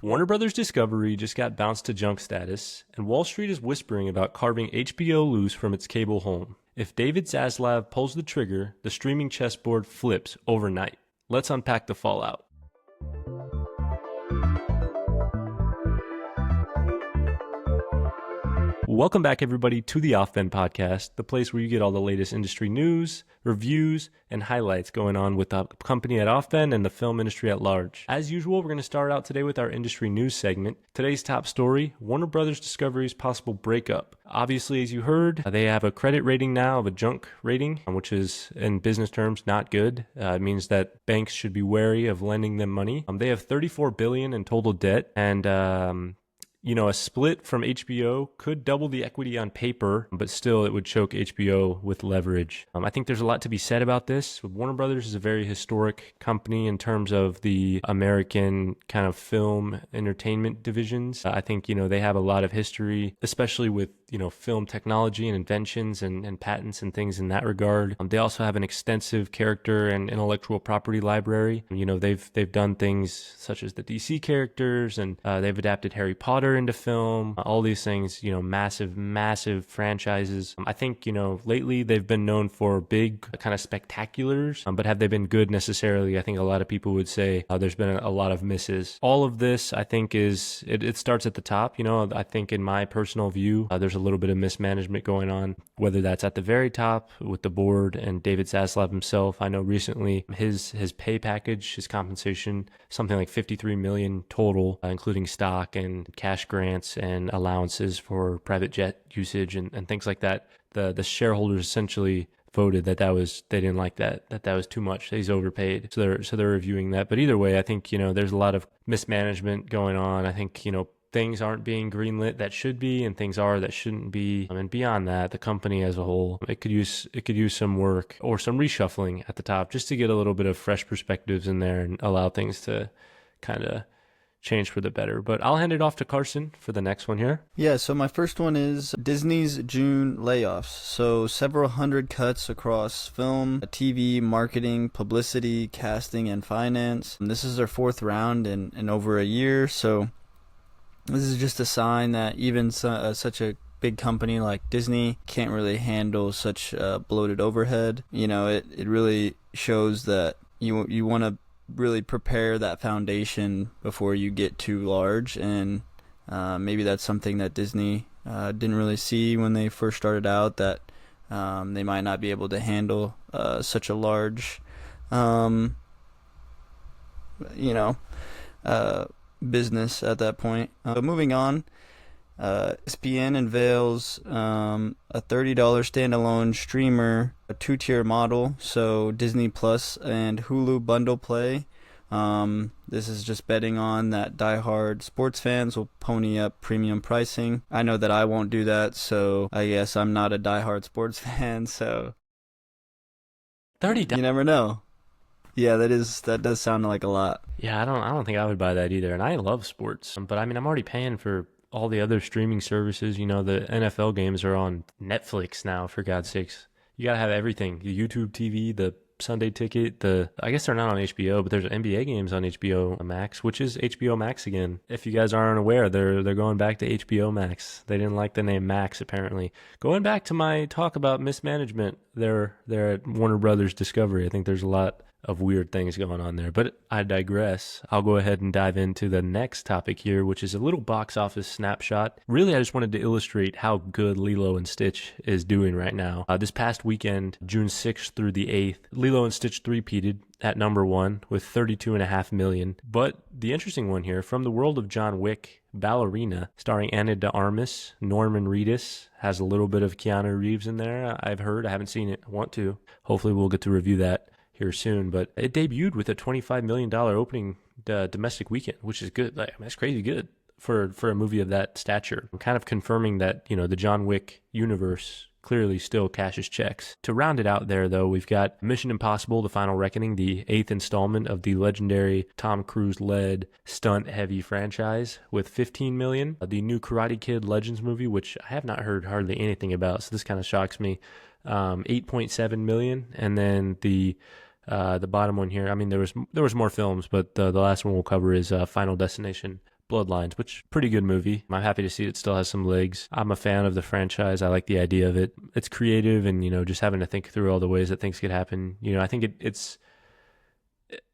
Warner Brothers Discovery just got bounced to junk status, and Wall Street is whispering about carving HBO loose from its cable home. If David Zaslav pulls the trigger, the streaming chessboard flips overnight. Let's unpack the fallout. Welcome back, everybody, to the OFFBEND podcast, the place where you get all the latest industry news, reviews, and highlights going on with the company at OFFBEND and the film industry at large. As usual, we're going to start out today with our industry news segment. Today's top story, Warner Brothers Discovery's possible breakup. Obviously, as you heard, they have a credit rating now of a junk rating, which is, in business terms, not good. It means that banks should be wary of lending them money. They have $34 billion in total debt, and a split from HBO could double the equity on paper, but still it would choke HBO with leverage. I think there's a lot to be said about this. Warner Brothers is a very historic company in terms of the American kind of film entertainment divisions. I think, they have a lot of history, especially with, film technology and inventions and patents and things in that regard. They also have an extensive character and intellectual property library. They've done things such as the DC characters, and they've adapted Harry Potter into film, all these things, massive franchises. I think, lately they've been known for big kind of spectaculars, but have they been good necessarily? I think a lot of people would say there's been a lot of misses. All of this, I think, it starts at the top. I think in my personal view, there's a little bit of mismanagement going on, whether that's at the very top with the board and David Zaslav himself. I know recently his pay package, his compensation, something like $53 million total, including stock and cash grants and allowances for private jet usage and things like that. The shareholders essentially voted that they didn't like that was too much. He's overpaid. So they're reviewing that. But either way, I think, there's a lot of mismanagement going on. I think, things aren't being greenlit that should be, and things are that shouldn't be. And beyond that, the company as a whole, it could use some work or some reshuffling at the top just to get a little bit of fresh perspectives in there and allow things to kind of change for the better. But I'll hand it off to Carson for the next one here. Yeah, so my first one is Disney's June layoffs. So several hundred cuts across film, TV, marketing, publicity, casting, and finance. And this is their fourth round in over a year. So this is just a sign that even such a big company like Disney can't really handle such bloated overhead. It really shows that you want to really prepare that foundation before you get too large, and maybe that's something that Disney didn't really see when they first started out, that they might not be able to handle such a large business at that point. But moving on, ESPN unveils a $30 standalone streamer, a two-tier model, so Disney Plus and Hulu bundle play. This is just betting on that diehard sports fans will pony up premium pricing. I know that I won't do that, so I guess I'm not a diehard sports fan, so $30. You never know. Yeah, that does sound like a lot. Yeah, I don't think I would buy that either. And I love sports, but I'm already paying for all the other streaming services. The NFL games are on Netflix now, for God's sakes. You got to have everything. The YouTube TV, the Sunday ticket, I guess they're not on HBO, but there's NBA games on HBO Max, which is HBO Max again. If you guys aren't aware, they're going back to HBO Max. They didn't like the name Max, apparently. Going back to my talk about mismanagement, they're at Warner Brothers Discovery. I think there's a lot of weird things going on there, but I digress. I'll go ahead and dive into the next topic here, which is a little box office snapshot. Really, I just wanted to illustrate how good Lilo and Stitch is doing right now. This past weekend, June 6th through the 8th, Lilo and Stitch three-peated at number one with $32.5 million. But the interesting one here, from the world of John Wick, Ballerina, starring Ana de Armas, Norman Reedus, has a little bit of Keanu Reeves in there. I've heard. I haven't seen it. I want to. Hopefully we'll get to review that here soon, but it debuted with a $25 million opening domestic weekend, which is good. That's crazy good for a movie of that stature. I'm kind of confirming that, the John Wick universe clearly still cashes checks. To round it out there, though, we've got Mission Impossible: The Final Reckoning, the 8th installment of the legendary Tom Cruise-led stunt-heavy franchise, with $15 million. The new Karate Kid Legends movie, which I have not heard hardly anything about, so this kind of shocks me, $8.7 million. And then the The bottom one here, I mean, there was more films, but the last one we'll cover is Final Destination Bloodlines, which pretty good movie. I'm happy to see it still has some legs. I'm a fan of the franchise. I like the idea of it. It's creative, and just having to think through all the ways that things could happen. I think it's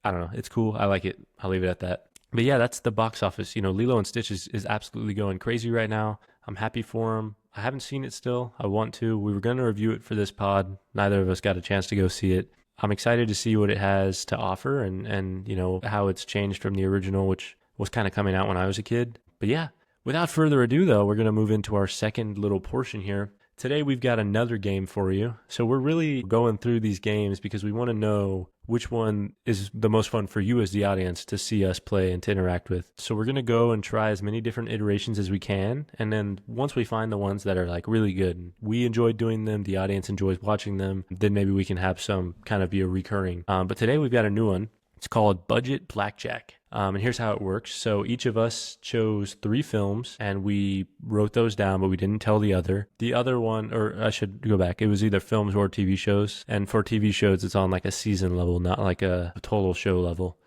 I don't know, it's cool. I like it. I'll leave it at that. But yeah, that's the box office. Lilo and Stitch is absolutely going crazy right now. I'm happy for them. I haven't seen it still. I want to. We were going to review it for this pod. Neither of us got a chance to go see it. I'm excited to see what it has to offer and how it's changed from the original, which was kind of coming out when I was a kid. But yeah, without further ado, though, we're going to move into our second little portion here. Today, we've got another game for you. So we're really going through these games because we want to know which one is the most fun for you as the audience to see us play and to interact with. So we're going to go and try as many different iterations as we can. And then once we find the ones that are like really good, we enjoy doing them, the audience enjoys watching them, then maybe we can have some kind of be a recurring. But today we've got a new one. It's called Budget Blackjack. And here's how it works. So each of us chose 3 films and we wrote those down, but we didn't tell the other. The other one, or I should go back, it was either films or TV shows. And for TV shows, it's on like a season level, not like a total show level.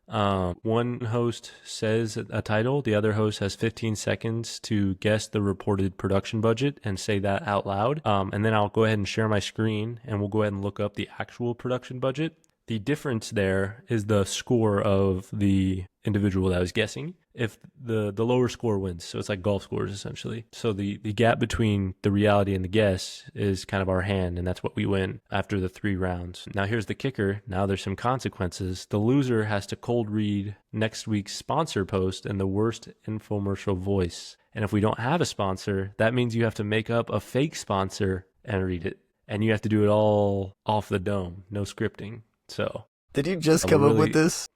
One host says a title, the other host has 15 seconds to guess the reported production budget and say that out loud. And then I'll go ahead and share my screen and we'll go ahead and look up the actual production budget. The difference there is the score of the individual that was guessing. If the lower score wins, so it's like golf scores essentially. So the gap between the reality and the guess is kind of our hand, and that's what we win after the 3 rounds. Now here's the kicker. Now there's some consequences. The loser has to cold read next week's sponsor post in the worst infomercial voice. And if we don't have a sponsor, that means you have to make up a fake sponsor and read it. And you have to do it all off the dome, no scripting. So did you just come up with this?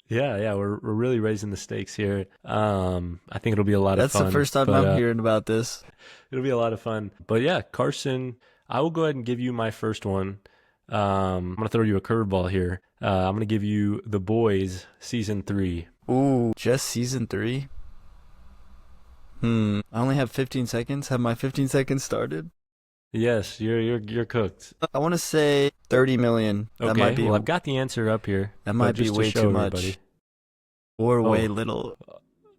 Yeah, we're really raising the stakes here. I think it'll be a lot of fun. That's the first time I'm hearing about this. It'll be a lot of fun. But yeah, Carson, I will go ahead and give you my first one. I'm gonna throw you a curveball here. I'm gonna give you The Boys season 3. Ooh, just season 3? I only have 15 seconds. Have my 15 seconds started? Yes, you're cooked. I want to say 30 million. Okay, that might be, well, I've got the answer up here. That might be way too much. Everybody. Or way little.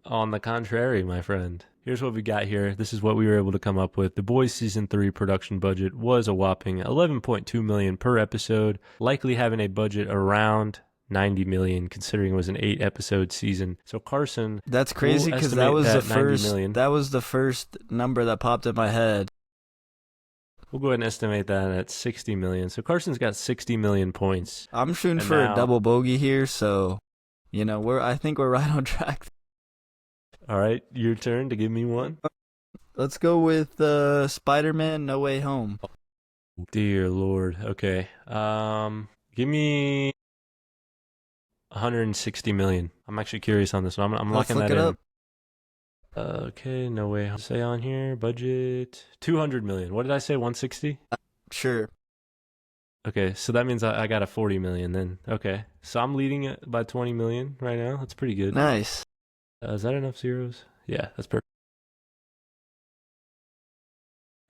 On the contrary, my friend. Here's what we got here. This is what we were able to come up with. The Boys season 3 production budget was a whopping $11.2 million per episode, likely having a budget around $90 million, considering it was an 8-episode season. So Carson, that's crazy because that was the first number that popped in my head. We'll go ahead and estimate that at 60 million. So Carson's got 60 million points. I'm shooting for a double bogey here, so I think we're right on track. All right, your turn to give me one. Let's go with Spider-Man: No Way Home. Dear Lord. Okay. Give me 160 million. I'm actually curious on this one. I'm locking that in. Up. Okay, No Way Home. Say on here, budget 200 million. What did I say, 160? Sure. Okay, so that means I got a 40 million then. Okay, so I'm leading it by 20 million right now. That's pretty good. Nice. Is that enough zeros? Yeah, that's perfect.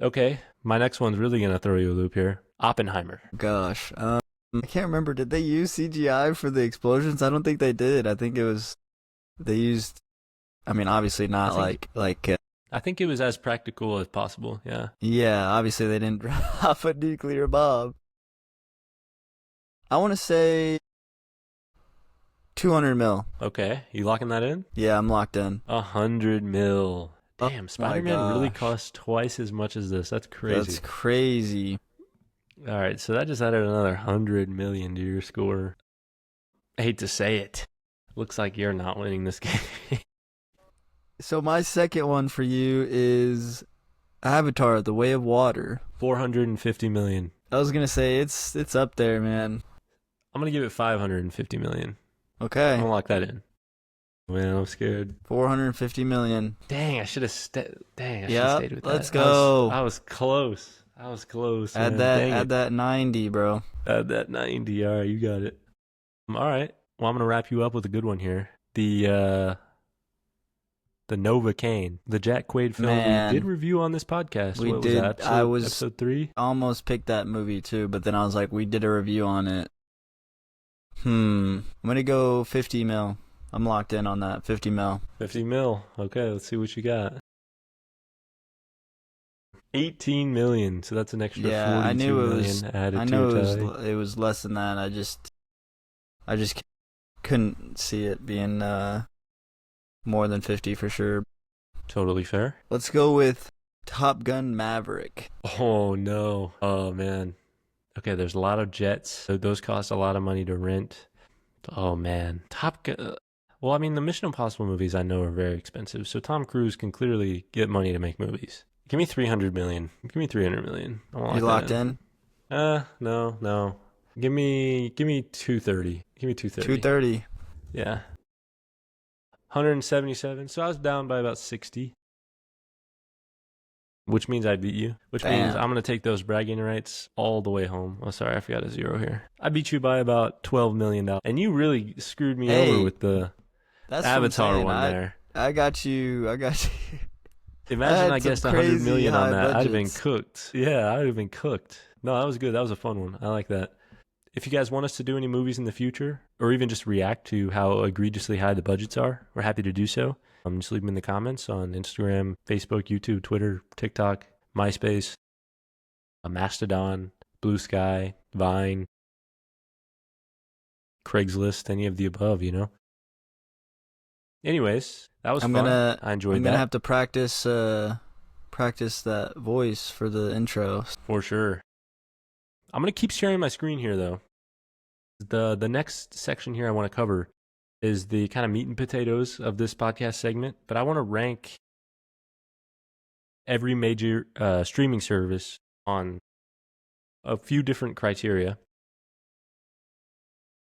Okay, my next one's really going to throw you a loop here. Oppenheimer. Gosh, I can't remember. Did they use CGI for the explosions? I don't think they did. I think they used... I mean, obviously not I think it was as practical as possible, yeah. Yeah, obviously they didn't drop a nuclear bomb. I want to say 200 mil. Okay, you locking that in? Yeah, I'm locked in. 100 mil. Damn, Spider-Man really costs twice as much as this. That's crazy. That's crazy. All right, so that just added another 100 million to your score. I hate to say it. Looks like you're not winning this game. So my second one for you is Avatar: The Way of Water. 450 million. I was gonna say it's up there, man. I'm gonna give it 550 million. Okay. I'm gonna lock that in. Man, I'm scared. 450 million. Dang, I should have stayed with that. Let's go. I was close. Add that 90, bro. Add that 90. All right, you got it. All right. Well, I'm gonna wrap you up with a good one here. The Novocaine, the Jack Quaid film we did review on this podcast. We did. Was episode 3. Almost picked that movie too, but then I was like, we did a review on it. I'm gonna go 50 mil. I'm locked in on that. 50 mil. 50 mil. Okay, let's see what you got. 18 million. So that's an extra Yeah, I 42 knew it million was. added I to knew your it was. tally. It was less than that. I just couldn't see it being more than 50 for sure. Totally fair. Let's go with Top Gun Maverick. Oh no. Oh man. Okay, there's a lot of jets. So those cost a lot of money to rent. Oh man. Top Gun. Well, I mean, the Mission Impossible movies I know are very expensive. So Tom Cruise can clearly get money to make movies. Give me 300 million. Give me 300 million. I want You locked in? No. Give me 230. Give me 230. 230. Yeah. 177. So I was down by about 60. Which means I beat you. Which means I'm going to take those bragging rights all the way home. Oh, sorry, I forgot a zero here. I beat you by about $12 million. And you really screwed me over with the Avatar one there. I got you. Imagine I guessed 100 million on that. Budgets. I'd have been cooked. Yeah, I'd have been cooked. No, that was good. That was a fun one. I like that. If you guys want us to do any movies in the future, or even just react to how egregiously high the budgets are, we're happy to do so. Just leave them in the comments on Instagram, Facebook, YouTube, Twitter, TikTok, MySpace, Mastodon, Blue Sky, Vine, Craigslist, any of the above, you know? Anyways, that was fun. I enjoyed that. I'm going to have to practice that voice for the intro. For sure. I'm going to keep sharing my screen here, though. The next section here I want to cover is the kind of meat and potatoes of this podcast segment, but I want to rank every major streaming service on a few different criteria.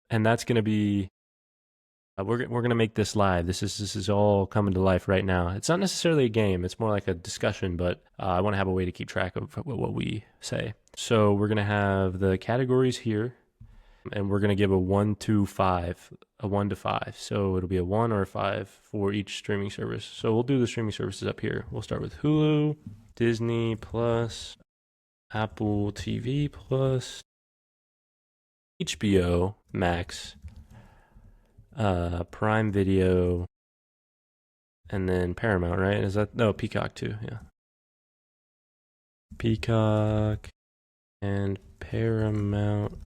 And that's going to be, we're going to make this live. This is all coming to life right now. It's not necessarily a game. It's more like a discussion, but I want to have a way to keep track of what we say. So we're going to have the categories here, and we're going to give a 1 to 5, a 1 to 5. So it'll be a 1 or a 5 for each streaming service. So we'll do the streaming services up here. We'll start with Hulu, Disney Plus, Apple TV Plus, HBO Max, Prime Video, and then Paramount, right? Is that, no, Peacock too, yeah. Peacock and Paramount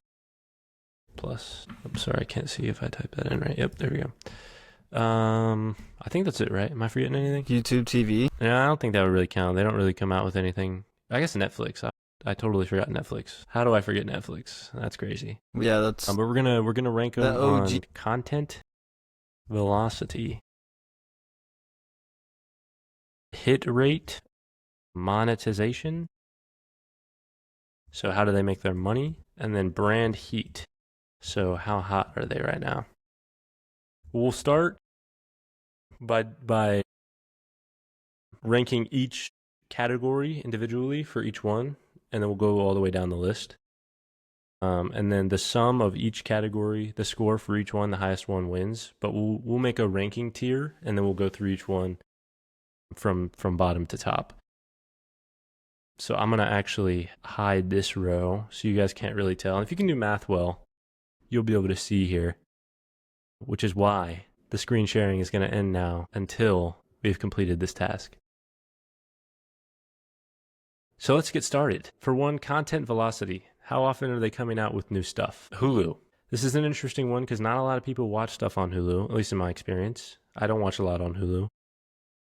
Plus. I'm sorry, I can't see if I type that in right. Yep, there we go. I think that's it, right? Am I forgetting anything? YouTube TV? Yeah, I don't think that would really count. They don't really come out with anything. I guess Netflix. I totally forgot Netflix. How do I forget Netflix? That's crazy. Yeah, that's. But we're gonna rank them on content velocity, hit rate, monetization. So how do they make their money? And then brand heat. So how hot are they right now? We'll start by ranking each category individually for each one, and then we'll go all the way down the list. And then the sum of each category, the score for each one, the highest one wins. But we'll make a ranking tier, and then we'll go through each one from bottom to top. So I'm going to actually hide this row so you guys can't really tell. And if you can do math well, you'll be able to see here, which is why the screen sharing is going to end now until we've completed this task. So let's get started. For one, content velocity. How often are they coming out with new stuff? Hulu. This is an interesting one because not a lot of people watch stuff on Hulu, at least in my experience. I don't watch a lot on Hulu.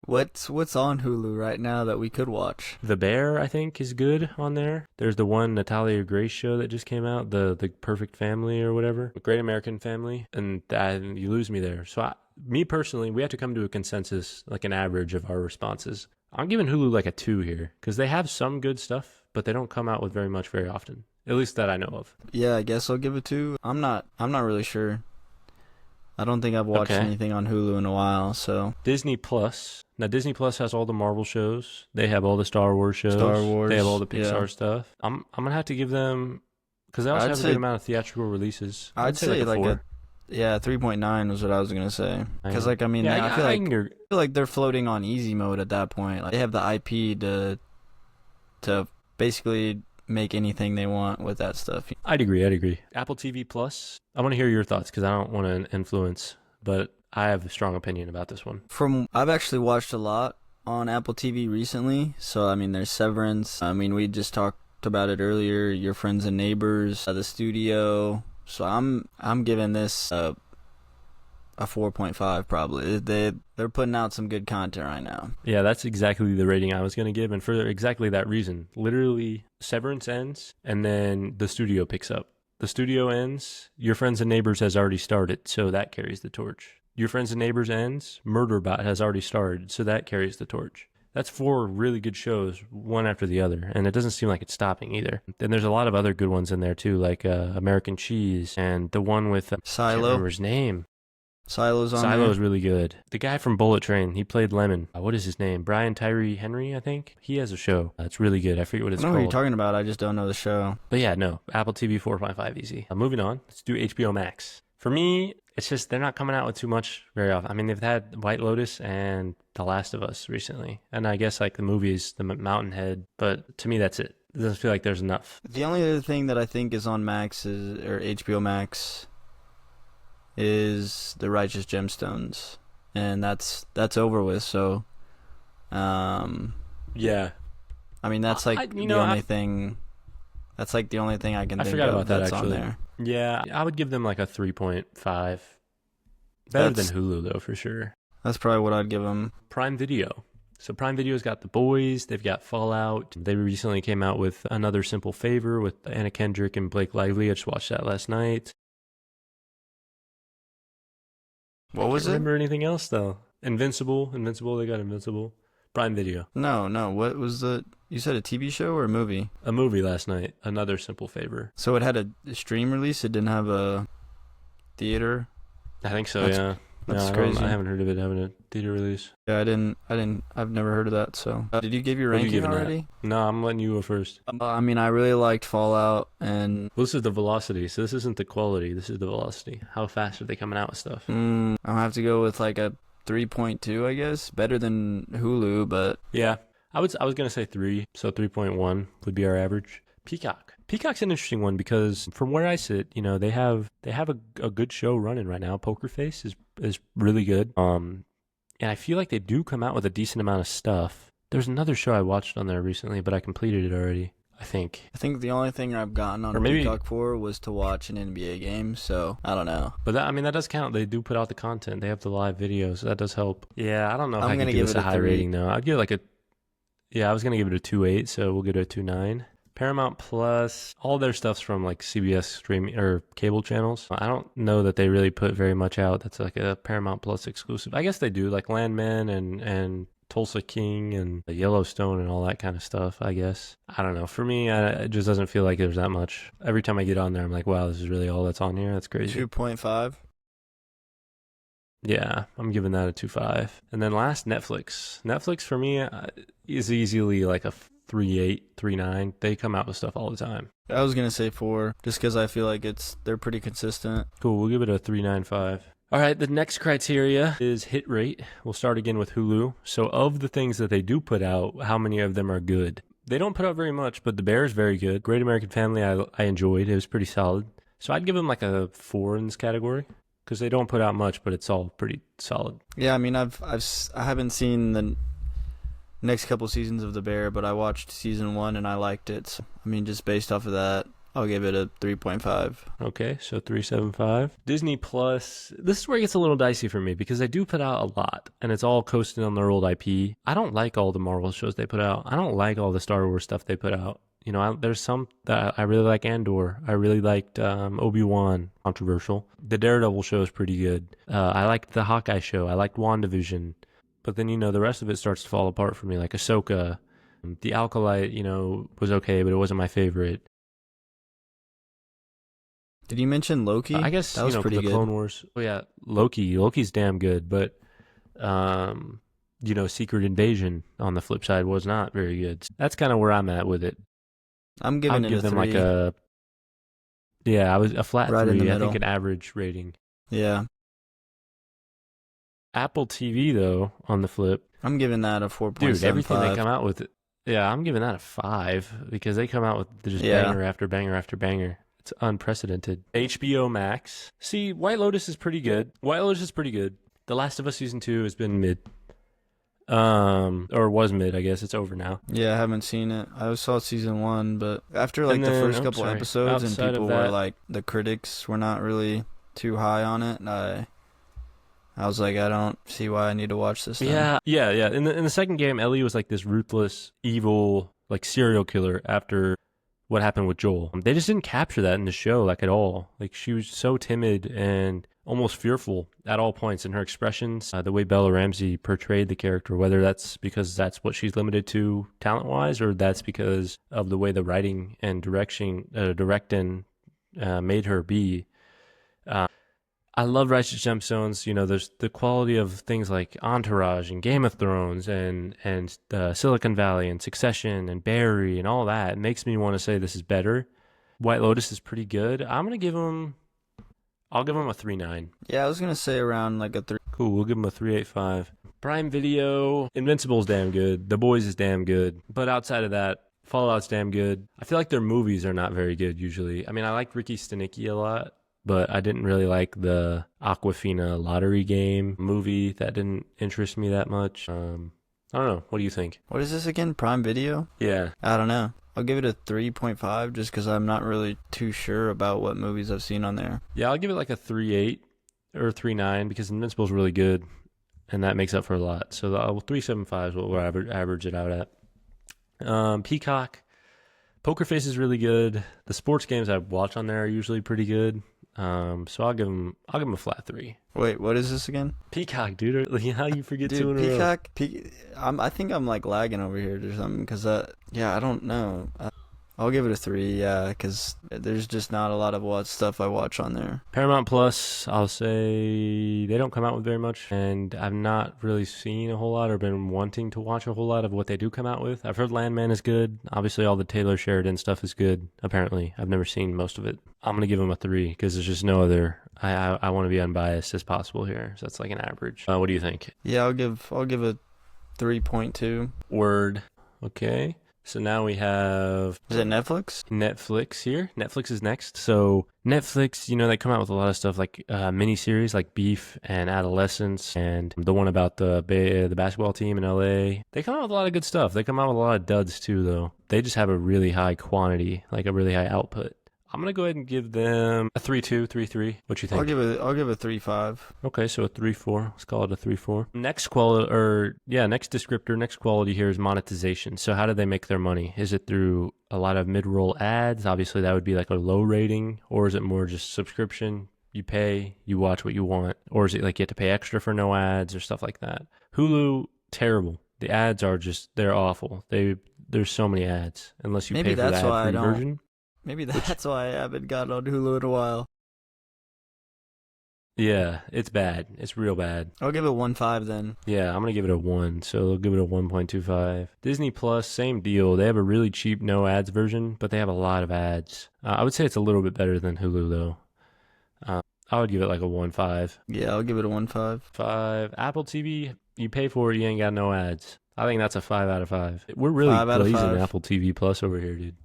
What's on Hulu right now that we could watch? The Bear, I think, is good on there. There's the one Natalia Grace show that just came out, the Perfect Family or whatever, Great American Family, and you lose me there. So me personally, we have to come to a consensus, like an average of our responses. I'm giving Hulu like a 2 here because they have some good stuff, but they don't come out with very much very often, at least that I know of. Yeah, I guess I'll give it 2. I'm not really sure. I don't think I've watched anything on Hulu in a while, so. Disney Plus. Now, Disney Plus has all the Marvel shows. They have all the Star Wars shows. They have all the Pixar stuff. I'm going to have to give them, because they also have a good amount of theatrical releases. I'd say like a 3.9 was what I was going to say. Because, I feel like they're floating on easy mode at that point. Like, they have the IP to basically make anything they want with that stuff. I'd agree. Apple TV Plus, I want to hear your thoughts because I don't want to influence, but I have a strong opinion about this one. I've actually watched a lot on Apple TV recently. So, I mean, there's Severance. I mean, we just talked about it earlier. Your Friends and Neighbors, The Studio. So I'm giving this a 4.5 probably. They're putting out some good content right now. Yeah, that's exactly the rating I was going to give, and for exactly that reason. Literally, Severance ends, and then The Studio picks up. The Studio ends, Your Friends and Neighbors has already started, so that carries the torch. Your Friends and Neighbors ends, Murderbot has already started, so that carries the torch. That's 4 really good shows, one after the other, and it doesn't seem like it's stopping either. Then there's a lot of other good ones in there too, like American Cheese, and the one with I can't remember his name. Silo's on there. Silo's really good. The guy from Bullet Train, he played Lemon. What is his name? Brian Tyree Henry, I think. He has a show. It's really good. I forget what it's I know called. what you're talking about. I just don't know the show. But yeah, no. Apple TV 4.5 easy. Moving on. Let's do HBO Max. For me, it's just they're not coming out with too much very often. I mean, they've had White Lotus and The Last of Us recently. And I guess like the movies, The Mountainhead. But to me, that's it. It doesn't feel like there's enough. The only other thing that I think is on Max or HBO Max is The Righteous Gemstones, and that's over with. So, yeah, I mean that's like the only thing. That's like the only thing I can think forgot of about that that's actually. on there. Yeah, I would give them like a 3.5. Better than Hulu though, for sure. That's probably what I'd give them. Prime Video. So Prime Video's got The Boys, they've got Fallout. They recently came out with Another Simple Favor with Anna Kendrick and Blake Lively. I just watched that last night. What was it? Remember anything else though? Invincible, they got Invincible. Prime Video. No. What was you said a TV show or a movie? A movie last night, Another Simple Favor. So it had a stream release? It didn't have a theater? I think so, yeah. That's crazy. I haven't heard of it having a theater release. Yeah, I've never heard of that, so. Did you give your ranking already? No, I'm letting you go first. I mean, I really liked Fallout, and... Well, this is the velocity, so this isn't the quality, this is the velocity. How fast are they coming out with stuff? I'll have to go with like a 3.2, I guess. Better than Hulu, but... Yeah, I was going to say 3, so 3.1 would be our average. Peacock's an interesting one because from where I sit, you know, they have a good show running right now. Poker Face is really good. And I feel like they do come out with a decent amount of stuff. There's another show I watched on there recently, but I completed it already, I think. I think the only thing I've gotten on Peacock for was to watch an NBA game, so I don't know. But that does count. They do put out the content. They have the live videos, so that does help. Yeah, I don't know if I can give this a high rating though. I'd give it like I was going to give it a 2.8, so we'll give it a 2.9. Paramount Plus, all their stuff's from like CBS streaming or cable channels. I don't know that they really put very much out that's like a Paramount Plus exclusive. I guess they do, like Landman and Tulsa King and Yellowstone and all that kind of stuff, I guess. I don't know. For me, it just doesn't feel like there's that much. Every time I get on there, I'm like, wow, this is really all that's on here? That's crazy. 2.5? Yeah, I'm giving that a 2.5. And then last, Netflix. Netflix for me is easily like a 3.8, 3.9. They come out with stuff all the time. I was going to say 4, just because I feel like they're pretty consistent. Cool, we'll give it a 3.95. All right, the next criteria is hit rate. We'll start again with Hulu. So of the things that they do put out, how many of them are good? They don't put out very much, but The Bear is very good. Great American Family, I enjoyed. It was pretty solid. So I'd give them like a 4 in this category, because they don't put out much, but it's all pretty solid. Yeah, I mean, I haven't seen the next couple seasons of The Bear, but I watched season 1 and I liked it. So, I mean, just based off of that, I'll give it a 3.5. Okay, so 3.75. Disney Plus, this is where it gets a little dicey for me because they do put out a lot, and it's all coasting on their old IP. I don't like all the Marvel shows they put out. I don't like all the Star Wars stuff they put out. You know, there's some that I really like. Andor. I really liked Obi-Wan. Controversial. The Daredevil show is pretty good. I liked the Hawkeye show. I liked WandaVision. But then, you know, the rest of it starts to fall apart for me, like Ahsoka. The Alkalite, you know, was okay, but it wasn't my favorite. Did you mention Loki? I guess, that was pretty the good. Clone Wars. Oh, yeah, Loki's damn good, but, you know, Secret Invasion on the flip side was not very good. That's kind of where I'm at with it. I'm giving it a 3. Them like I was a flat right 3, in the I middle. think an average rating. Yeah. Apple TV, though, on the flip. I'm giving that a 4.75. Dude, everything they come out with, Yeah, I'm giving that a 5 because they come out with just Yeah. banger after banger after banger. It's unprecedented. HBO Max. See, White Lotus is pretty good. White Lotus is pretty good. The Last of Us season 2 has been mid. Or was mid, I guess. It's over now. Yeah, I haven't seen it. I saw season 1, but after like And the then, first couple episodes and outside people of were that, like, the critics were not really too high on it, I was like, I don't see why I need to watch this then. yeah. In the second game, Ellie was like this ruthless, evil, like serial killer after what happened with Joel. They just didn't capture that in the show like at all. Like she was so timid and almost fearful at all points in her expressions. The way Bella Ramsey portrayed the character, whether that's because that's what she's limited to talent-wise, or that's because of the way the writing and directing made her be. I love Righteous Gemstones. You know, there's the quality of things like Entourage and Game of Thrones and Silicon Valley and Succession and Barry and all that. It makes me want to say this is better. White Lotus is pretty good. I'll give them a 3.9. Yeah, I was gonna say around like a 3. Cool, we'll give them a 3.85. Prime Video, Invincible's damn good. The Boys is damn good. But outside of that, Fallout's damn good. I feel like their movies are not very good usually. I mean, I like Ricky Stenicki a lot, but I didn't really like the Aquafina lottery game movie. That didn't interest me that much. I don't know. What do you think? What is this again? Prime Video? Yeah. I don't know. I'll give it a 3.5 just because I'm not really too sure about what movies I've seen on there. Yeah, I'll give it like a 3.8 or 3.9 because Invincible's really good, and that makes up for a lot. So the 3.75 is what we'll average it out at. Peacock, Poker Face is really good. The sports games I watch on there are usually pretty good. So I'll give them a flat 3. Wait, what is this again? Peacock, dude. How you forget Dude, 2 in a row? Peacock. I think I'm like lagging over here or something because I don't know. I'll give it a 3, yeah, because there's just not a lot of what stuff I watch on there. Paramount Plus, I'll say they don't come out with very much, and I've not really seen a whole lot or been wanting to watch a whole lot of what they do come out with. I've heard Landman is good. Obviously, all the Taylor Sheridan stuff is good, apparently. I've never seen most of it. I'm going to give them a 3 because there's just no other. I want to be unbiased as possible here, so that's like an average. What do you think? Yeah, I'll give a 3.2. Word. Okay. So now we have... Is it Netflix? Netflix here. Netflix is next. So Netflix, you know, they come out with a lot of stuff like miniseries like Beef and Adolescence and the one about the basketball team in LA. They come out with a lot of good stuff. They come out with a lot of duds too, though. They just have a really high quantity, like a really high output. I'm going to go ahead and give them a 3.2, 3.3. What you think? I'll give it 3.5. Okay, so a 3.4. Let's call it a 3.4. Next descriptor, next quality here is monetization. So how do they make their money? Is it through a lot of mid-roll ads? Obviously, that would be like a low rating. Or is it more just subscription? You pay, you watch what you want. Or is it like you have to pay extra for no ads or stuff like that? Hulu, terrible. The ads are just, they're awful. There's so many ads unless you pay for the ad-free version. Maybe that's why I haven't gotten on Hulu in a while. Yeah, it's bad. It's real bad. I'll give it 1.5 then. Yeah, I'm going to give it a 1, so I'll give it a 1.25. Disney Plus, same deal. They have a really cheap no ads version, but they have a lot of ads. I would say it's a little bit better than Hulu, though. I would give it like a 1.5. Yeah, I'll give it a 1.5. 5. Apple TV, you pay for it, you ain't got no ads. I think that's a 5 out of 5. We're really 5 out of blazing 5. Apple TV Plus over here, dude.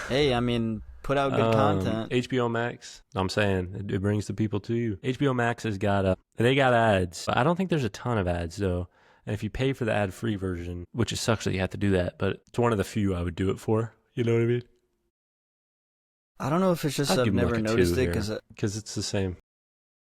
Hey, I mean, put out good content. HBO Max, I'm saying it brings the people to you. HBO Max has got they got ads. I don't think there's a ton of ads though. And if you pay for the ad-free version, which it sucks that you have to do that, but it's one of the few I would do it for. You know what I mean? I don't know if it's just I'd I've give 'em never like a 2 noticed it here, because it's the same.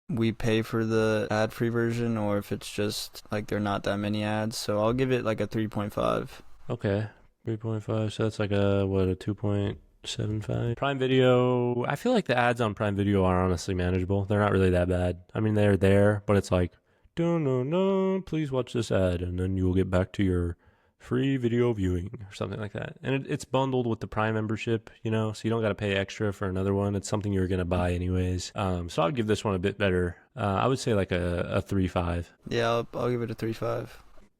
we pay for the ad-free version, or if it's just like there are not that many ads. So I'll give it like a 3.5. Okay, 3.5. So that's like a 2.75. Prime Video. I feel like the ads on Prime Video are honestly manageable. They're not really that bad. I mean, they're there, but it's like, no, please watch this ad, and then you will get back to your free video viewing or something like that. And it's bundled with the Prime membership, you know, so you don't got to pay extra for another one. It's something you're going to buy anyways. So I'd give this one a bit better. I would say like a 3.5. Yeah, I'll give it a 3.5.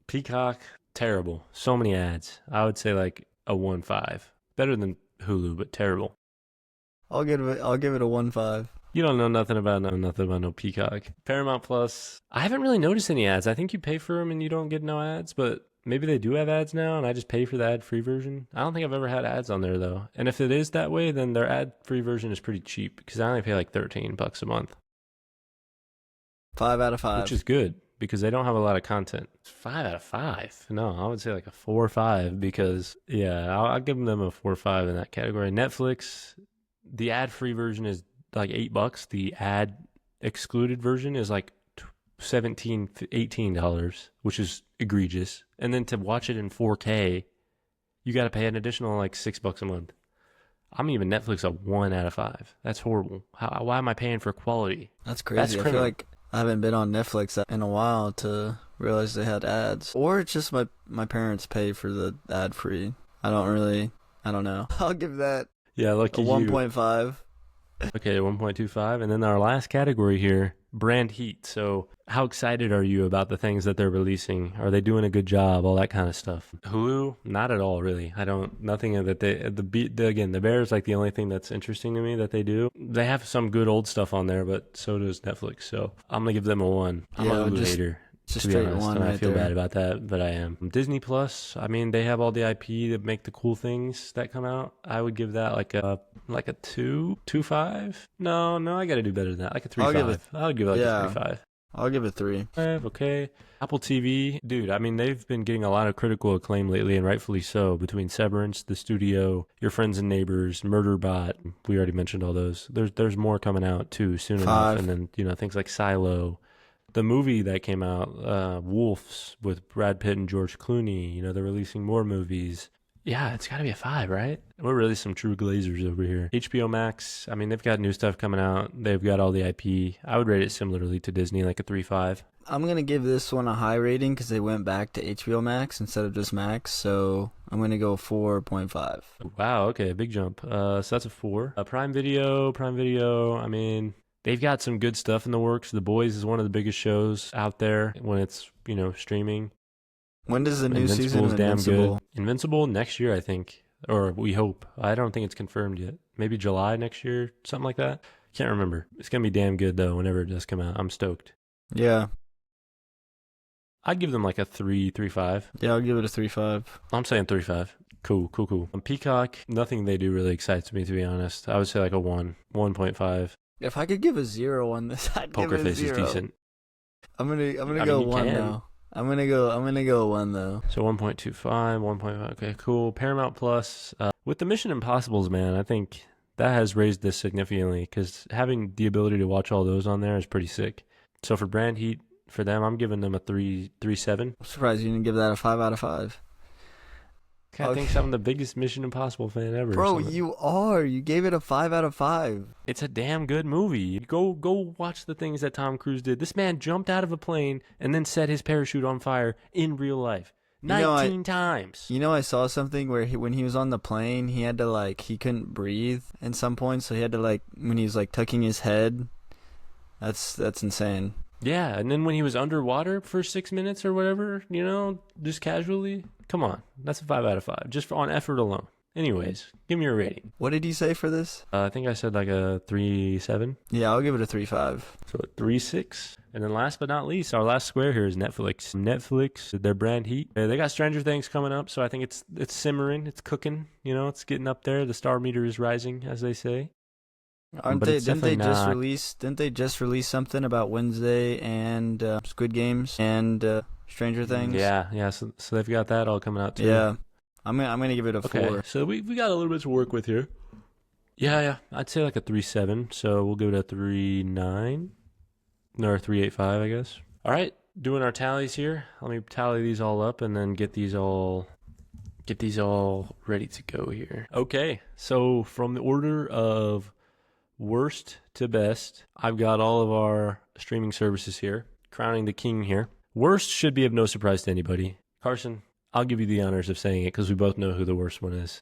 Peacock, terrible. So many ads. I would say like a 1.5. Better than Hulu, but terrible. I'll give it a 1.5. You don't know nothing about no Peacock. Paramount Plus. I haven't really noticed any ads. I think you pay for them and you don't get no ads, but Maybe they do have ads now, and I just pay for the ad-free version. I don't think I've ever had ads on there though. And if it is that way, then their ad-free version is pretty cheap because I only pay like $13 a month. 5 out of 5. Which is good because they don't have a lot of content. 5 out of 5. No, I would say like a 4 or 5 because, yeah, I'll give them a 4 or 5 in that category. Netflix, the ad-free version is like $8. The ad-excluded version is like $17, $18, which is egregious. And then to watch it in 4K, you got to pay an additional like $6 a month. I'm giving Netflix a 1 out of 5. That's horrible. Why am I paying for quality? That's crazy. I feel like I haven't been on Netflix in a while to realize they had ads. Or it's just my parents pay for the ad free. I don't know. I'll give that a 1.5. Okay, 1.25. And then our last category here, brand heat. So how excited are you about the things that they're releasing? Are they doing a good job? All that kind of stuff. Hulu, not at all, really. Nothing that again, the Bear is like the only thing that's interesting to me that they do. They have some good old stuff on there, but so does Netflix. So I'm going to give them a 1. I'm a Hulu hater. It's a straight 1 right I feel there. bad about that, but I am. Disney Plus, I mean, they have all the IP to make the cool things that come out. I would give that like a 2.5. No, I got to do better than that. Like a 3.5. I would give it like a 3.5. I'll give it 3. Okay. Apple TV, dude, I mean, they've been getting a lot of critical acclaim lately, and rightfully so, between Severance, The Studio, Your Friends and Neighbors, Murderbot. We already mentioned all those. There's more coming out, too, soon enough. And then, things like Silo. The movie that came out, Wolves, with Brad Pitt and George Clooney, they're releasing more movies. Yeah, it's got to be a 5, right? We're really some true glazers over here. HBO Max, I mean, they've got new stuff coming out. They've got all the IP. I would rate it similarly to Disney, like a 3.5. I'm going to give this one a high rating because they went back to HBO Max instead of just Max. So I'm going to go 4.5. Wow, okay, big jump. So that's a 4. Prime Video, I mean, they've got some good stuff in the works. The Boys is one of the biggest shows out there when it's, streaming. When does the new season of Invincible? Good. Invincible next year, I think. Or we hope. I don't think it's confirmed yet. Maybe July next year, something like that. Can't remember. It's going to be damn good, though, whenever it does come out. I'm stoked. Yeah. I'd give them like a 3.5. Yeah, I'll give it a 3.5. I'm saying 3.5. Cool. On Peacock, nothing they do really excites me, to be honest. I would say like a 1.5. If I could give a 0 on this, I'd Poker give it a Face 0. is decent. I'm gonna go 1 though. I'm gonna go 1 though. So 1.25, 1.5. Okay, cool. Paramount Plus, with the Mission Impossibles, man, I think that has raised this significantly because having the ability to watch all those on there is pretty sick. So for brand heat, for them, I'm giving them a 3.7. I'm surprised you didn't give that a 5 out of 5. I think I'm the biggest Mission Impossible fan ever. Bro, you are. You gave it a 5 out of 5. It's a damn good movie. Go watch the things that Tom Cruise did. This man jumped out of a plane and then set his parachute on fire in real life. 19 times. I saw something where when he was on the plane, he had to he couldn't breathe at some point, so he had to when he was tucking his head. That's insane. Yeah, and then when he was underwater for 6 minutes or whatever, just casually. Come on, that's a 5 out of 5, just on effort alone. Anyways, give me your rating. What did you say for this? I think I said like a 3.7. Yeah, I'll give it a 3.5. So a 3.6. And then last but not least, our last square here is Netflix. Netflix, their brand heat. They got Stranger Things coming up, so I think it's simmering, it's cooking. It's getting up there. The star meter is rising, as they say. Didn't they just release something about Wednesday and Squid Games and Stranger Things? Yeah. So they've got that all coming out too. Yeah, I'm gonna give it a 4. So we got a little bit to work with here. Yeah. I'd say like a 3.7. So we'll give it a 3.9 or 3.85, I guess. All right, doing our tallies here. Let me tally these all up and then get these all ready to go here. Okay, so from the order of worst to best, I've got all of our streaming services here, crowning the king here. Worst should be of no surprise to anybody. Carson, I'll give you the honors of saying it because we both know who the worst one is.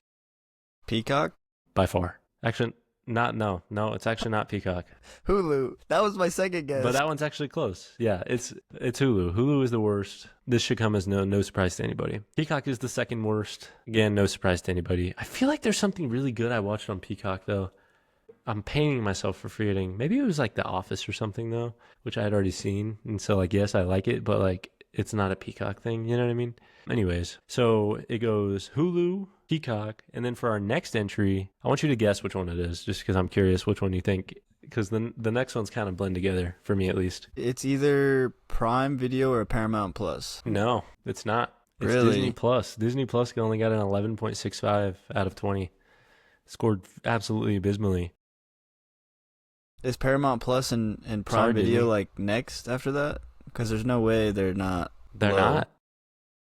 Peacock? By far. Actually, no, it's actually not Peacock. Hulu. That was my second guess. But that one's actually close. Yeah, it's Hulu. Hulu is the worst. This should come as no surprise to anybody. Peacock is the second worst. Again, no surprise to anybody. I feel like there's something really good I watched on Peacock, though. I'm paying myself for forgetting. Maybe it was like The Office or something, though, which I had already seen. And so, yes, I like it, but, it's not a Peacock thing. You know what I mean? Anyways, so it goes Hulu, Peacock, and then for our next entry, I want you to guess which one it is, just because I'm curious which one you think, because the next ones kind of blend together, for me at least. It's either Prime Video or Paramount Plus. No, it's not. It's Really? Disney Plus. Disney Plus only got an 11.65 out of 20. Scored absolutely abysmally. Is Paramount Plus and Prime Sorry, Video Disney. like next after that? Because there's no way they're not. They're low. not.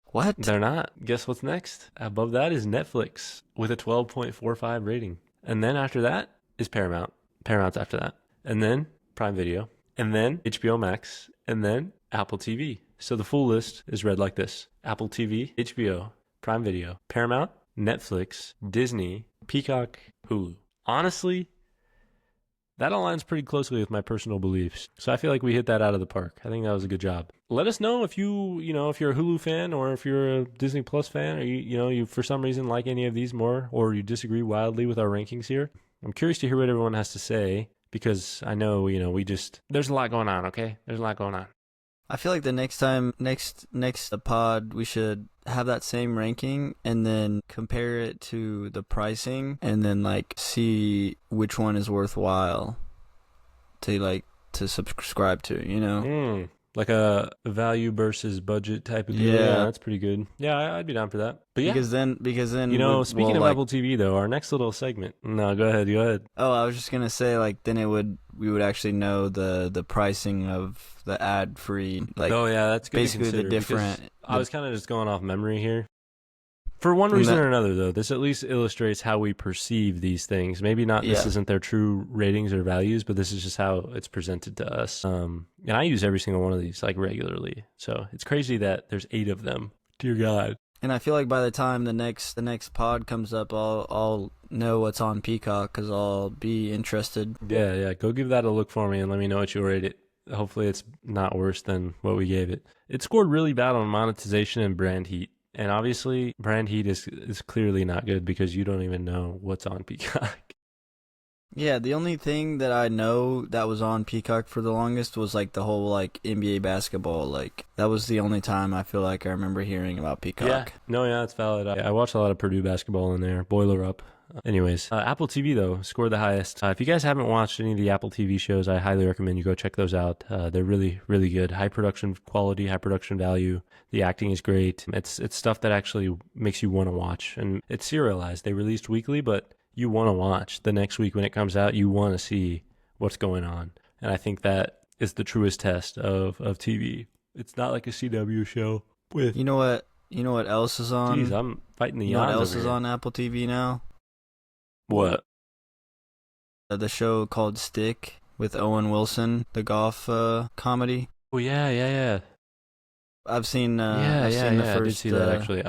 What? They're not. Guess what's next? Above that is Netflix with a 12.45 rating. And then after that is Paramount. Paramount's after that. And then Prime Video. And then HBO Max. And then Apple TV. So the full list is read like this: Apple TV, HBO, Prime Video, Paramount, Netflix, Disney, Peacock, Hulu. Honestly, that aligns pretty closely with my personal beliefs. So I feel like we hit that out of the park. I think that was a good job. Let us know if if you're a Hulu fan or if you're a Disney Plus fan, or you for some reason like any of these more, or you disagree wildly with our rankings here. I'm curious to hear what everyone has to say, because I know, there's a lot going on, okay? There's a lot going on. I feel like the next pod, we should have that same ranking and then compare it to the pricing and then like see which one is worthwhile to subscribe to, Like a value versus budget type of deal. Yeah. That's pretty good. Yeah, I'd be down for that. But yeah, Because then speaking of Apple TV though, our next little segment. No, go ahead. Oh, I was just gonna say, like, then we would actually know the pricing of the ad free, like, oh yeah, that's good. basically to the consider, different. because I was kind of just going off memory here. For one reason or another, though, this at least illustrates how we perceive these things. Maybe not this isn't their true ratings or values, but this is just how it's presented to us. And I use every single one of these like regularly. So it's crazy that there's 8 of them. Dear God. And I feel like by the time the next pod comes up, I'll know what's on Peacock because I'll be interested. Yeah. Go give that a look for me and let me know what you rate it. Hopefully it's not worse than what we gave it. It scored really bad on monetization and brand heat. And obviously, brand heat is clearly not good because you don't even know what's on Peacock. Yeah, the only thing that I know that was on Peacock for the longest was like the whole like NBA basketball. Like that was the only time I feel like I remember hearing about Peacock. Yeah, it's valid. I watched a lot of Purdue basketball in there. Boiler up. Anyways, Apple TV, though, scored the highest. If you guys haven't watched any of the Apple TV shows, I highly recommend you go check those out. They're really, really good. High production quality, high production value. The acting is great. It's stuff that actually makes you want to watch. And it's serialized. They released weekly, but you want to watch. The next week when it comes out, you want to see what's going on. And I think that is the truest test of TV. It's not like a CW show with... You know what else is on? Jeez, I'm fighting the You know what odds else over is here. on Apple TV now? What? The show called Stick with Owen Wilson, the golf comedy. Oh, yeah. I've seen. Yeah, the first, I did see that actually.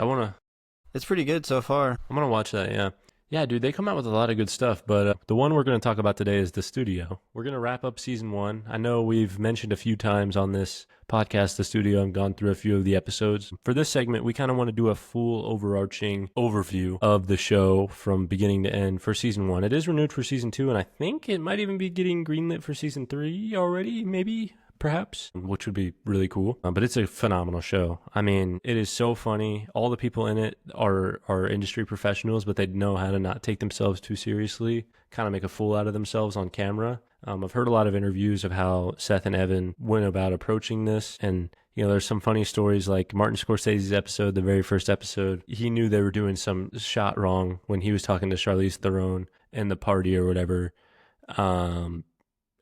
It's pretty good so far. I'm gonna watch that. Yeah, dude. They come out with a lot of good stuff, but the one we're gonna talk about today is The Studio. We're gonna wrap up season 1. I know we've mentioned a few times on this podcast The Studio and gone through a few of the episodes. For this segment, we kind of want to do a full overarching overview of the show from beginning to end for season 1. It is renewed for season 2, and I think it might even be getting greenlit for season 3 already, maybe. Perhaps, which would be really cool. But it's a phenomenal show. I mean, it is so funny. All the people in it are industry professionals, but they know how to not take themselves too seriously, kind of make a fool out of themselves on camera. I've heard a lot of interviews of how Seth and Evan went about approaching this, and there's some funny stories like Martin Scorsese's episode, the very first episode. He knew they were doing some shot wrong when he was talking to Charlize Theron in the party or whatever.